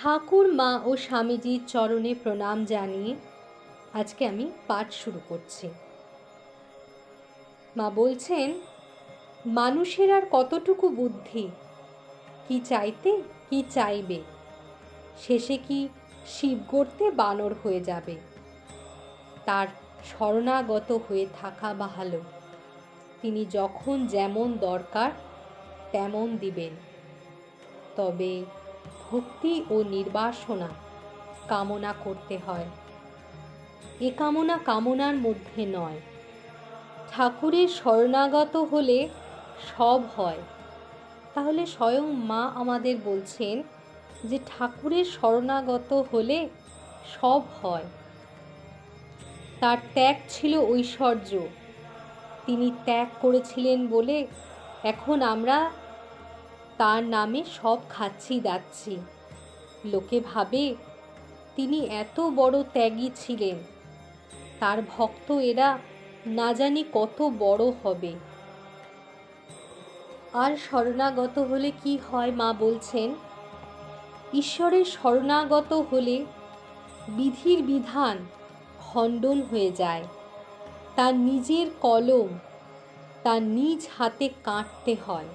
ঠাকুর মা ও স্বামীজির চরণে প্রণাম জানিয়ে আজকে আমি পাঠ শুরু করছি। মা বলছেন, মানুষের আর কতটুকু বুদ্ধি, কি চাইতে কি চাইবে, শেষে কি শিব গর্তে বানর হয়ে যাবে। তার শরণাগত হয়ে থাকা ভালো। তিনি যখন যেমন দরকার তেমন দিবেন। তবে ভক্তি ও নির্বাসনা কামনা করতে হয়। এ কামনা কামনার মধ্যে নয়। ঠাকুরের শরণাগত হলে সব হয়। তাহলে স্বয়ং মা আমাদের বলছেন যে ঠাকুরের শরণাগত হলে সব হয়। তার ত্যাগ ছিল ঐশ্বর্য। তিনি ত্যাগ করেছিলেন বলে এখন আমরা তার নামে সব খাচ্ছি দাচ্ছি। লোকে ভাবে তিনি এত বড় ত্যাগী ছিলেন, তার ভক্ত এরা না জানি কত বড় হবে। আর শরণাগত হলে কি হয় মা বলছেন, ঈশ্বরের শরণাগত হলে বিধির বিধান খণ্ডন হয়ে যায়। তার নিজের কলম তার নিজ হাতে কাটতে হয়।